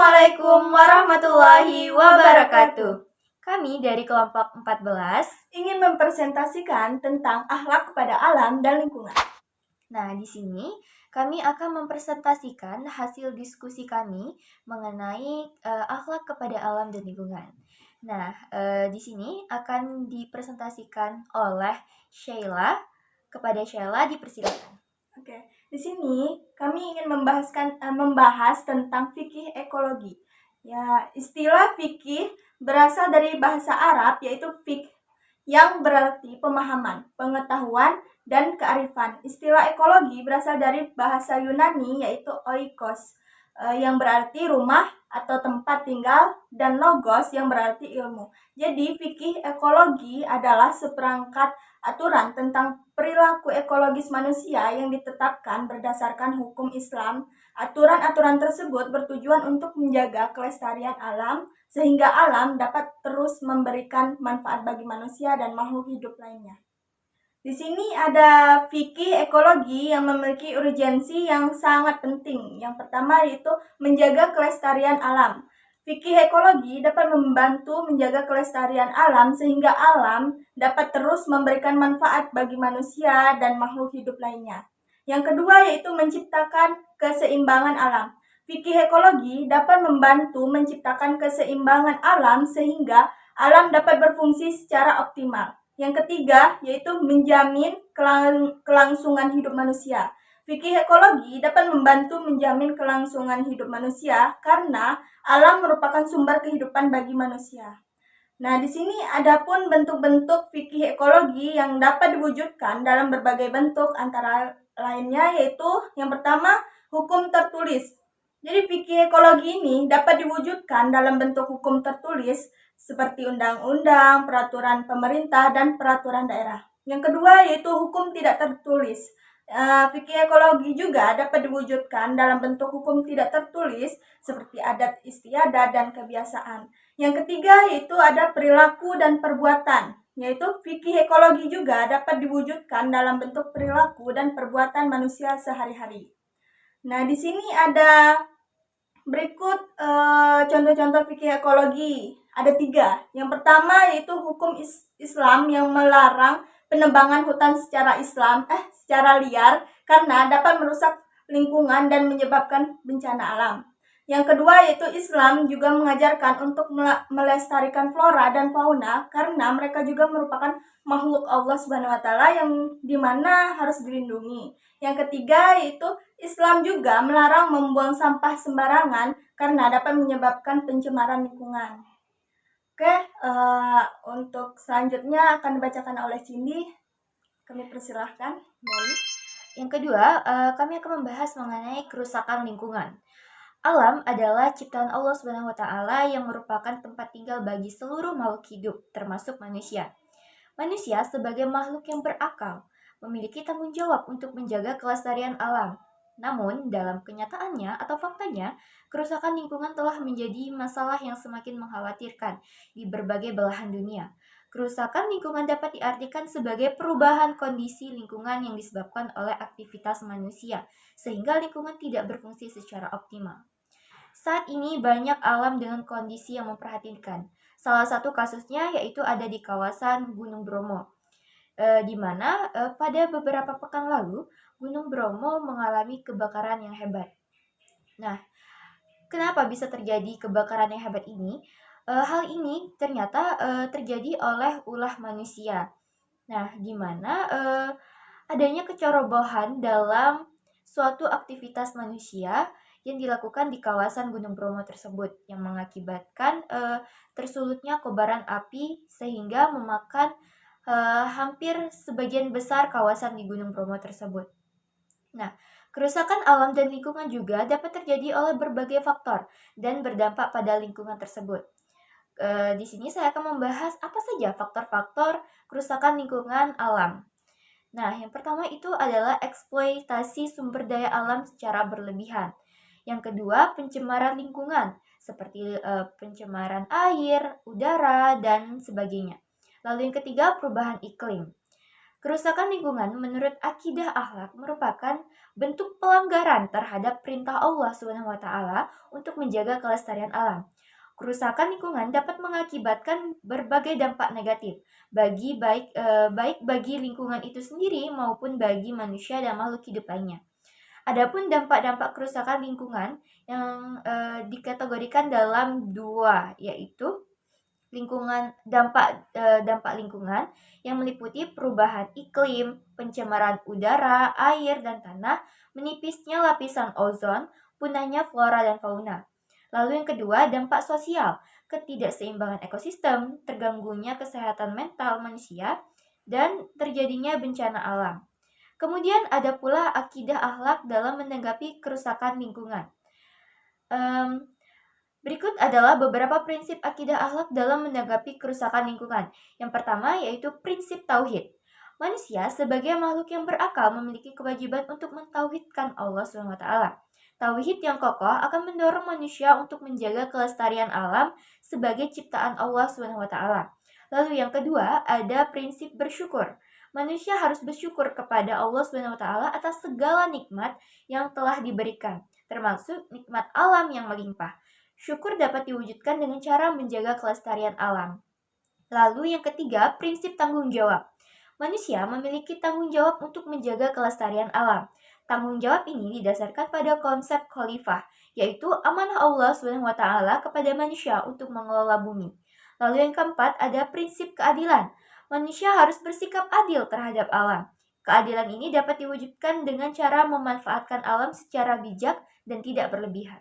Assalamualaikum warahmatullahi wabarakatuh. Kami dari kelompok 14 ingin mempresentasikan tentang akhlak kepada alam dan lingkungan. Nah, di sini kami akan mempresentasikan hasil diskusi kami mengenai akhlak kepada alam dan lingkungan. Nah, di sini akan dipresentasikan oleh Sheila. Kepada Sheila dipersilakan. Oke, di sini kami ingin membahas tentang fikih ekologi. Ya, istilah fikih berasal dari bahasa Arab yaitu fiqh yang berarti pemahaman, pengetahuan, dan kearifan. Istilah ekologi berasal dari bahasa Yunani yaitu oikos yang berarti rumah atau tempat tinggal, dan logos yang berarti ilmu. Jadi fikih ekologi adalah seperangkat aturan tentang perilaku ekologis manusia yang ditetapkan berdasarkan hukum Islam. Aturan-aturan tersebut bertujuan untuk menjaga kelestarian alam sehingga alam dapat terus memberikan manfaat bagi manusia dan makhluk hidup lainnya. Di sini ada fikih ekologi yang memiliki urgensi yang sangat penting. Yang pertama yaitu menjaga kelestarian alam. Fikih ekologi dapat membantu menjaga kelestarian alam sehingga alam dapat terus memberikan manfaat bagi manusia dan makhluk hidup lainnya. Yang kedua yaitu menciptakan keseimbangan alam. Fikih ekologi dapat membantu menciptakan keseimbangan alam sehingga alam dapat berfungsi secara optimal. Yang ketiga yaitu menjamin kelangsungan hidup manusia. Fikih ekologi dapat membantu menjamin kelangsungan hidup manusia karena alam merupakan sumber kehidupan bagi manusia. Nah, di sini ada pun bentuk-bentuk fikih ekologi yang dapat diwujudkan dalam berbagai bentuk, antara lainnya yaitu yang pertama, hukum tertulis. Jadi fikih ekologi ini dapat diwujudkan dalam bentuk hukum tertulis seperti undang-undang, peraturan pemerintah, dan peraturan daerah. Yang kedua yaitu hukum tidak tertulis. Fikih ekologi juga dapat diwujudkan dalam bentuk hukum tidak tertulis seperti adat istiadat dan kebiasaan. Yang ketiga yaitu ada perilaku dan perbuatan, yaitu fikih ekologi juga dapat diwujudkan dalam bentuk perilaku dan perbuatan manusia sehari-hari. Nah, di sini ada berikut contoh-contoh fikih ekologi. Ada 3. Yang pertama yaitu hukum Islam yang melarang penebangan hutan secara liar karena dapat merusak lingkungan dan menyebabkan bencana alam. Yang kedua yaitu Islam juga mengajarkan untuk melestarikan flora dan fauna karena mereka juga merupakan makhluk Allah Subhanahu wa taala yang dimana harus dilindungi. Yang ketiga yaitu Islam juga melarang membuang sampah sembarangan karena dapat menyebabkan pencemaran lingkungan. Oke, untuk selanjutnya akan dibacakan oleh Cindy. Kami persilahkan. Baik. Yang kedua, kami akan membahas mengenai kerusakan lingkungan. Alam adalah ciptaan Allah Subhanahu wa taala yang merupakan tempat tinggal bagi seluruh makhluk hidup, termasuk manusia. Manusia sebagai makhluk yang berakal memiliki tanggung jawab untuk menjaga kelestarian alam. Namun, dalam kenyataannya atau faktanya, kerusakan lingkungan telah menjadi masalah yang semakin mengkhawatirkan di berbagai belahan dunia. Kerusakan lingkungan dapat diartikan sebagai perubahan kondisi lingkungan yang disebabkan oleh aktivitas manusia, sehingga lingkungan tidak berfungsi secara optimal. Saat ini banyak alam dengan kondisi yang memprihatinkan. Salah satu kasusnya yaitu ada di kawasan Gunung Bromo, di mana pada beberapa pekan lalu Gunung Bromo mengalami kebakaran yang hebat. Nah, kenapa bisa terjadi kebakaran yang hebat ini? Hal ini ternyata terjadi oleh ulah manusia. Nah, di mana adanya kecerobohan dalam suatu aktivitas manusia yang dilakukan di kawasan Gunung Bromo tersebut yang mengakibatkan tersulutnya kobaran api sehingga memakan hampir sebagian besar kawasan di Gunung Bromo tersebut. Nah, kerusakan alam dan lingkungan juga dapat terjadi oleh berbagai faktor dan berdampak pada lingkungan tersebut. Di sini saya akan membahas apa saja faktor-faktor kerusakan lingkungan alam. Nah, yang pertama itu adalah eksploitasi sumber daya alam secara berlebihan. Yang kedua, pencemaran lingkungan seperti pencemaran air, udara, dan sebagainya. Lalu yang ketiga, perubahan iklim. Kerusakan lingkungan menurut akidah akhlak merupakan bentuk pelanggaran terhadap perintah Allah SWT untuk menjaga kelestarian alam. Kerusakan lingkungan dapat mengakibatkan berbagai dampak negatif baik bagi lingkungan itu sendiri maupun bagi manusia dan makhluk hidup lainnya. Adapun dampak-dampak kerusakan lingkungan yang dikategorikan dalam dua, yaitu dampak lingkungan yang meliputi perubahan iklim, pencemaran udara, air dan tanah, menipisnya lapisan ozon, punahnya flora dan fauna. Lalu yang kedua, dampak sosial, ketidakseimbangan ekosistem, terganggunya kesehatan mental manusia, dan terjadinya bencana alam. Kemudian ada pula akidah akhlak dalam menanggapi kerusakan lingkungan. Berikut adalah beberapa prinsip akidah akhlak dalam menanggapi kerusakan lingkungan. Yang pertama yaitu prinsip tauhid. Manusia sebagai makhluk yang berakal memiliki kewajiban untuk mentauhidkan Allah SWT. Tauhid yang kokoh akan mendorong manusia untuk menjaga kelestarian alam sebagai ciptaan Allah SWT. Lalu yang kedua ada prinsip bersyukur. Manusia harus bersyukur kepada Allah SWT atas segala nikmat yang telah diberikan, termasuk nikmat alam yang melimpah. Syukur dapat diwujudkan dengan cara menjaga kelestarian alam. Lalu yang ketiga, prinsip tanggung jawab. Manusia memiliki tanggung jawab untuk menjaga kelestarian alam. Tanggung jawab ini didasarkan pada konsep khalifah, yaitu amanah Allah SWT kepada manusia untuk mengelola bumi. Lalu yang keempat, ada prinsip keadilan. Manusia harus bersikap adil terhadap alam. Keadilan ini dapat diwujudkan dengan cara memanfaatkan alam secara bijak dan tidak berlebihan.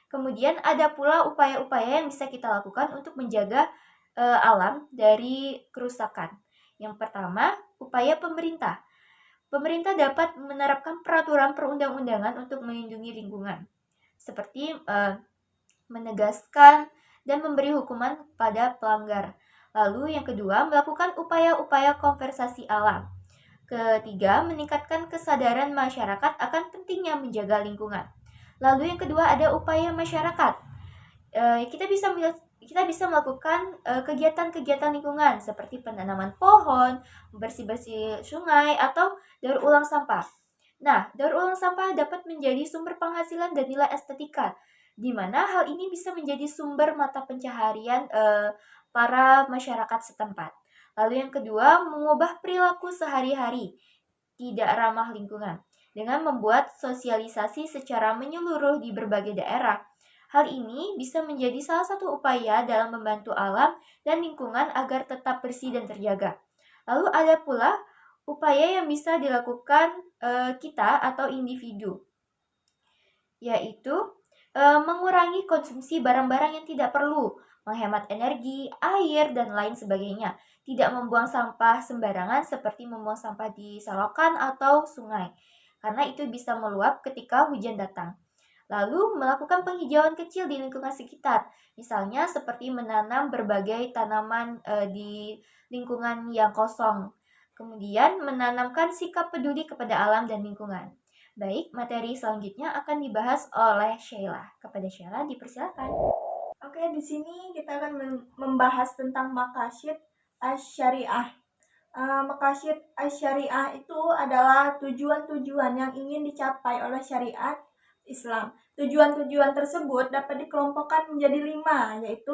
Kemudian ada pula upaya-upaya yang bisa kita lakukan untuk menjaga alam dari kerusakan. Yang pertama, upaya pemerintah. Pemerintah dapat menerapkan peraturan perundang-undangan untuk melindungi lingkungan, seperti menegaskan dan memberi hukuman pada pelanggar. Lalu yang kedua, melakukan upaya-upaya konservasi alam. Ketiga, meningkatkan kesadaran masyarakat akan pentingnya menjaga lingkungan. Lalu yang kedua ada upaya masyarakat. Kita bisa melakukan kegiatan-kegiatan lingkungan seperti penanaman pohon, bersih-bersih sungai, atau daur ulang sampah. Nah, daur ulang sampah dapat menjadi sumber penghasilan dan nilai estetika, di mana hal ini bisa menjadi sumber mata pencaharian para masyarakat setempat. Lalu yang kedua, mengubah perilaku sehari-hari, tidak ramah lingkungan dengan membuat sosialisasi secara menyeluruh di berbagai daerah. Hal ini bisa menjadi salah satu upaya dalam membantu alam dan lingkungan agar tetap bersih dan terjaga. Lalu ada pula upaya yang bisa dilakukan kita atau individu, yaitu mengurangi konsumsi barang-barang yang tidak perlu, menghemat energi, air, dan lain sebagainya. Tidak membuang sampah sembarangan seperti membuang sampah di selokan atau sungai, karena itu bisa meluap ketika hujan datang. Lalu melakukan penghijauan kecil di lingkungan sekitar, misalnya seperti menanam berbagai tanaman di lingkungan yang kosong. Kemudian menanamkan sikap peduli kepada alam dan lingkungan. Baik, materi selanjutnya akan dibahas oleh Sheila. Kepada Sheila dipersilakan. Oke, di sini kita akan membahas tentang maqasid asy-syariah. Maqasid asy-syariah itu adalah tujuan-tujuan yang ingin dicapai oleh syariat Islam. Tujuan-tujuan tersebut dapat dikelompokkan menjadi 5, yaitu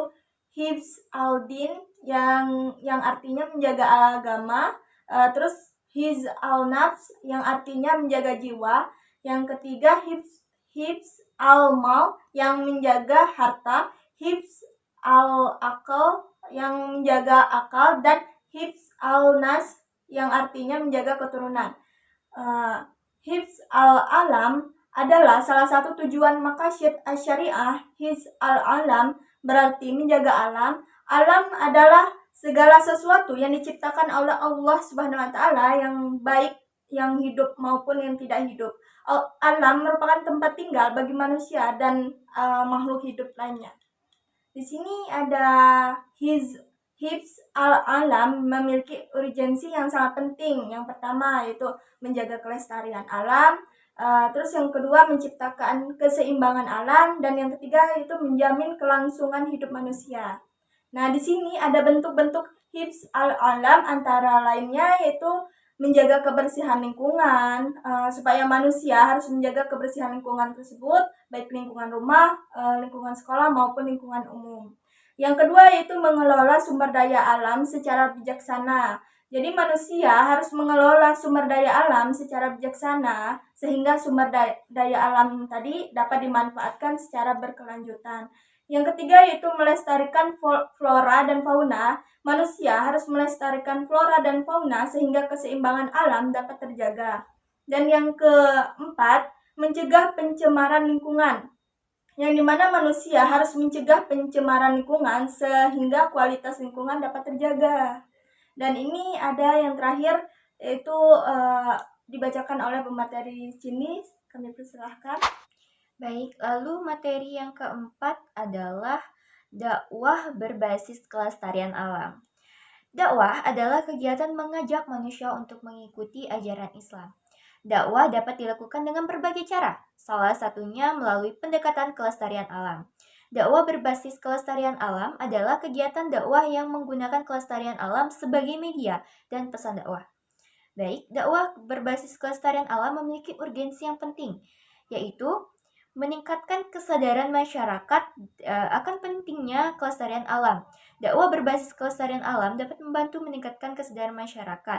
hifz al-din yang artinya menjaga agama, terus hifz al-nafs yang artinya menjaga jiwa, yang ketiga hifz al-mal yang menjaga harta, hifz al-aql yang menjaga akal, dan hifz al-nas yang artinya menjaga keturunan. Hifz al-alam adalah salah satu tujuan maqasid asy-syariah. Hifz al-alam berarti menjaga alam. Alam adalah segala sesuatu yang diciptakan oleh Allah Subhanahu wa taala, yang baik, yang hidup maupun yang tidak hidup. Alam merupakan tempat tinggal bagi manusia dan makhluk hidup lainnya. Di sini ada hifz al-alam memiliki urgensi yang sangat penting. Yang pertama yaitu menjaga kelestarian alam, terus yang kedua menciptakan keseimbangan alam, dan yang ketiga yaitu menjamin kelangsungan hidup manusia. Nah, di sini ada bentuk-bentuk hifz al-alam, antara lainnya yaitu menjaga kebersihan lingkungan, supaya manusia harus menjaga kebersihan lingkungan tersebut, baik lingkungan rumah, lingkungan sekolah maupun lingkungan umum. Yang kedua yaitu mengelola sumber daya alam secara bijaksana. Jadi manusia harus mengelola sumber daya alam secara bijaksana sehingga sumber daya alam tadi dapat dimanfaatkan secara berkelanjutan. Yang ketiga yaitu melestarikan flora dan fauna. Manusia harus melestarikan flora dan fauna sehingga keseimbangan alam dapat terjaga. Dan yang keempat, mencegah pencemaran lingkungan. Yang dimana manusia harus mencegah pencemaran lingkungan sehingga kualitas lingkungan dapat terjaga. Dan ini ada yang terakhir yaitu dibacakan oleh pemateri sini. Kami persilahkan. Baik, lalu materi yang keempat adalah dakwah berbasis kelestarian alam. Dakwah adalah kegiatan mengajak manusia untuk mengikuti ajaran Islam. Dakwah dapat dilakukan dengan berbagai cara, salah satunya melalui pendekatan kelestarian alam. Dakwah berbasis kelestarian alam adalah kegiatan dakwah yang menggunakan kelestarian alam sebagai media dan pesan dakwah. Baik, dakwah berbasis kelestarian alam memiliki urgensi yang penting, yaitu meningkatkan kesadaran masyarakat akan pentingnya kelestarian alam. Dakwah berbasis kelestarian alam dapat membantu meningkatkan kesadaran masyarakat.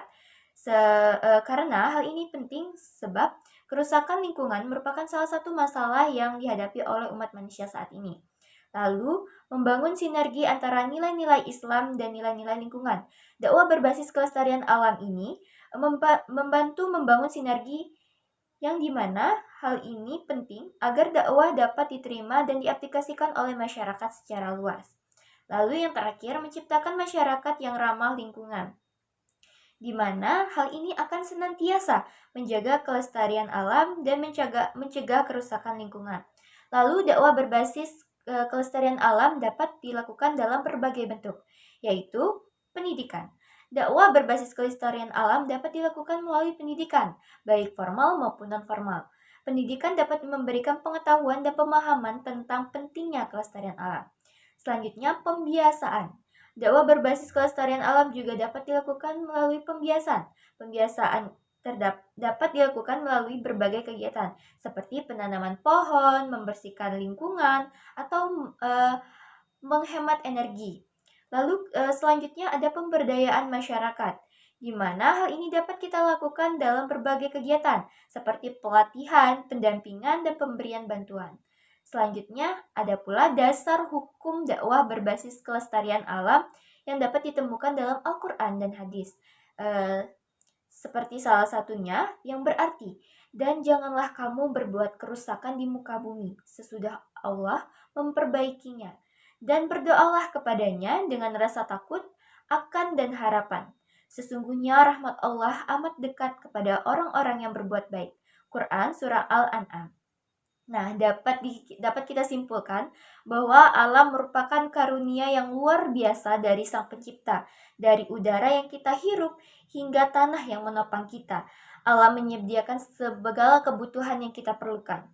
Karena hal ini penting sebab kerusakan lingkungan merupakan salah satu masalah yang dihadapi oleh umat manusia saat ini. Lalu, membangun sinergi antara nilai-nilai Islam dan nilai-nilai lingkungan. Dakwah berbasis kelestarian alam ini membantu membangun sinergi yang dimana hal ini penting agar dakwah dapat diterima dan diaplikasikan oleh masyarakat secara luas. Lalu yang terakhir, menciptakan masyarakat yang ramah lingkungan, di mana hal ini akan senantiasa menjaga kelestarian alam dan mencegah kerusakan lingkungan. Lalu dakwah berbasis kelestarian alam dapat dilakukan dalam berbagai bentuk, yaitu pendidikan. Dakwah berbasis kelestarian alam dapat dilakukan melalui pendidikan, baik formal maupun non-formal. Pendidikan dapat memberikan pengetahuan dan pemahaman tentang pentingnya kelestarian alam. Selanjutnya, pembiasaan. Dakwah berbasis kelestarian alam juga dapat dilakukan melalui pembiasaan. Pembiasaan dapat dilakukan melalui berbagai kegiatan, seperti penanaman pohon, membersihkan lingkungan, atau menghemat energi. Lalu selanjutnya ada pemberdayaan masyarakat, di mana hal ini dapat kita lakukan dalam berbagai kegiatan, seperti pelatihan, pendampingan, dan pemberian bantuan. Selanjutnya ada pula dasar hukum dakwah berbasis kelestarian alam yang dapat ditemukan dalam Al-Quran dan hadis. Seperti salah satunya yang berarti, dan janganlah kamu berbuat kerusakan di muka bumi sesudah Allah memperbaikinya. Dan berdoalah kepadanya dengan rasa takut akan dan harapan. Sesungguhnya rahmat Allah amat dekat kepada orang-orang yang berbuat baik. Quran Surah Al-An'am. Nah, dapat kita simpulkan bahwa alam merupakan karunia yang luar biasa dari Sang Pencipta. Dari udara yang kita hirup hingga tanah yang menopang kita, alam menyediakan segala kebutuhan yang kita perlukan.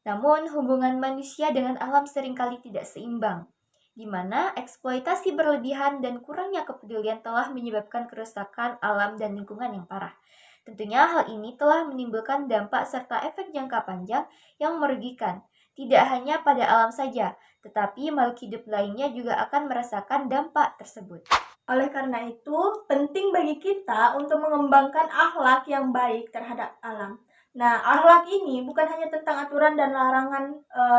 Namun, hubungan manusia dengan alam seringkali tidak seimbang, di mana eksploitasi berlebihan dan kurangnya kepedulian telah menyebabkan kerusakan alam dan lingkungan yang parah. Tentunya hal ini telah menimbulkan dampak serta efek jangka panjang yang merugikan, tidak hanya pada alam saja, tetapi makhluk hidup lainnya juga akan merasakan dampak tersebut. Oleh karena itu, penting bagi kita untuk mengembangkan akhlak yang baik terhadap alam. Nah, akhlak ini bukan hanya tentang aturan dan larangan,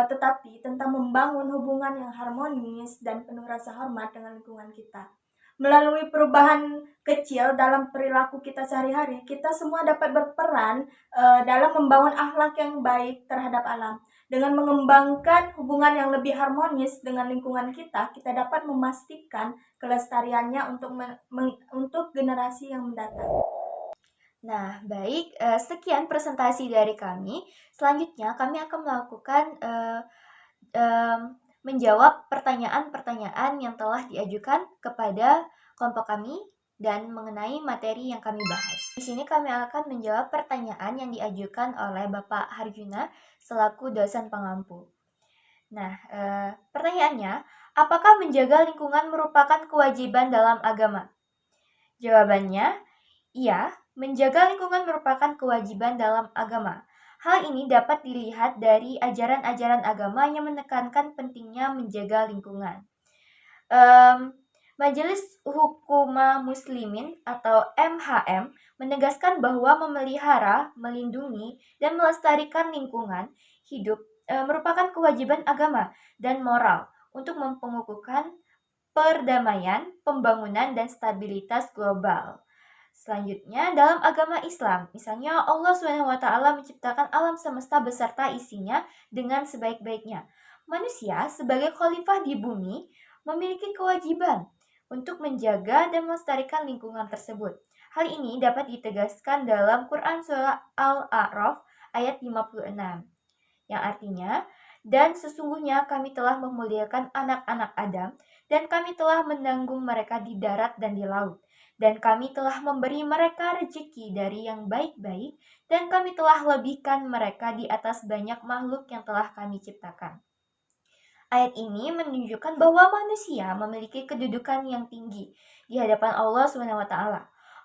tetapi tentang membangun hubungan yang harmonis dan penuh rasa hormat dengan lingkungan kita. Melalui perubahan kecil dalam perilaku kita sehari-hari, kita semua dapat berperan dalam membangun akhlak yang baik terhadap alam. Dengan mengembangkan hubungan yang lebih harmonis dengan lingkungan kita dapat memastikan kelestariannya untuk generasi yang mendatang. Nah, baik, sekian presentasi dari kami. Selanjutnya, kami akan melakukan menjawab pertanyaan-pertanyaan yang telah diajukan kepada kelompok kami dan mengenai materi yang kami bahas. Di sini kami akan menjawab pertanyaan yang diajukan oleh Bapak Harjuna selaku dosen pengampu. Nah, pertanyaannya, apakah menjaga lingkungan merupakan kewajiban dalam agama? Jawabannya, iya, Menjaga lingkungan merupakan kewajiban dalam agama. Hal ini dapat dilihat dari ajaran-ajaran agama yang menekankan pentingnya menjaga lingkungan. Em, Majelis Hukuma Muslimin atau MHM menegaskan bahwa memelihara, melindungi, dan melestarikan lingkungan hidup merupakan kewajiban agama dan moral untuk mempengukuhkan perdamaian, pembangunan, dan stabilitas global. Selanjutnya, dalam agama Islam, misalnya Allah SWT menciptakan alam semesta beserta isinya dengan sebaik-baiknya. Manusia sebagai khalifah di bumi memiliki kewajiban untuk menjaga dan melestarikan lingkungan tersebut. Hal ini dapat ditegaskan dalam Quran Surah Al-A'raf ayat 56, yang artinya, dan sesungguhnya kami telah memuliakan anak-anak Adam, dan kami telah menanggung mereka di darat dan di laut. Dan kami telah memberi mereka rezeki dari yang baik-baik, dan kami telah lebihkan mereka di atas banyak makhluk yang telah kami ciptakan. Ayat ini menunjukkan bahwa manusia memiliki kedudukan yang tinggi di hadapan Allah SWT.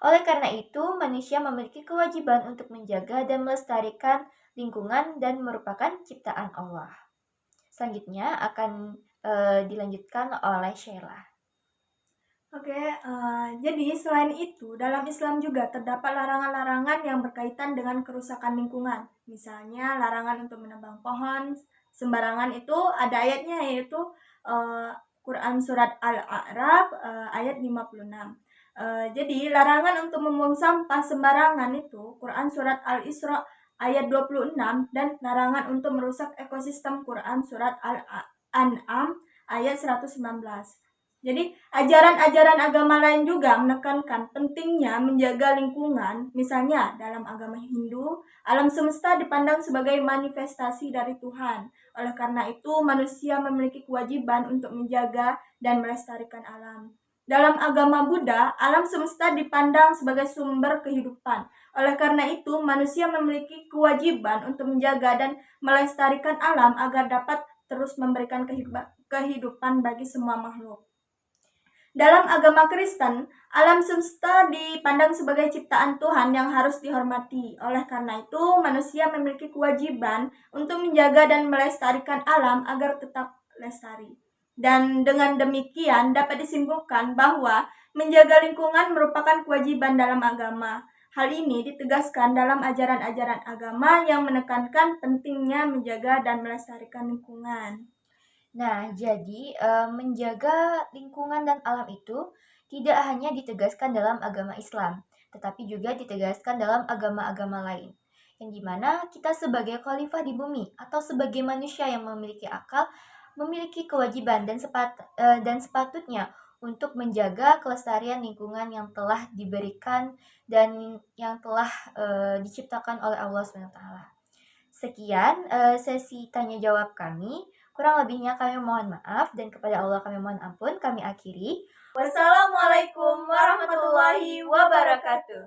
Oleh karena itu, manusia memiliki kewajiban untuk menjaga dan melestarikan lingkungan dan merupakan ciptaan Allah. Selanjutnya akan dilanjutkan oleh Sheila. Oke, jadi selain itu, dalam Islam juga terdapat larangan-larangan yang berkaitan dengan kerusakan lingkungan. Misalnya, larangan untuk menebang pohon sembarangan itu ada ayatnya, yaitu Quran Surat Al-A'raf ayat 56. Jadi, larangan untuk membuang sampah sembarangan itu Quran Surat Al-Isra ayat 26, dan larangan untuk merusak ekosistem Quran Surat Al-An'am ayat 119. Jadi, ajaran-ajaran agama lain juga menekankan pentingnya menjaga lingkungan. Misalnya, dalam agama Hindu, alam semesta dipandang sebagai manifestasi dari Tuhan. Oleh karena itu, manusia memiliki kewajiban untuk menjaga dan melestarikan alam. Dalam agama Buddha, alam semesta dipandang sebagai sumber kehidupan. Oleh karena itu, manusia memiliki kewajiban untuk menjaga dan melestarikan alam agar dapat terus memberikan kehidupan bagi semua makhluk. Dalam agama Kristen, alam semesta dipandang sebagai ciptaan Tuhan yang harus dihormati. Oleh karena itu, manusia memiliki kewajiban untuk menjaga dan melestarikan alam agar tetap lestari. Dan dengan demikian dapat disimpulkan bahwa menjaga lingkungan merupakan kewajiban dalam agama. Hal ini ditegaskan dalam ajaran-ajaran agama yang menekankan pentingnya menjaga dan melestarikan lingkungan. Nah, jadi menjaga lingkungan dan alam itu tidak hanya ditegaskan dalam agama Islam, tetapi juga ditegaskan dalam agama-agama lain. Yang dimana kita sebagai khalifah di bumi atau sebagai manusia yang memiliki akal, memiliki kewajiban dan sepatutnya untuk menjaga kelestarian lingkungan yang telah diberikan dan yang telah diciptakan oleh Allah SWT. Sekian sesi tanya jawab kami. Kurang lebihnya kami mohon maaf dan kepada Allah kami mohon ampun. Kami akhiri. Wassalamualaikum warahmatullahi wabarakatuh.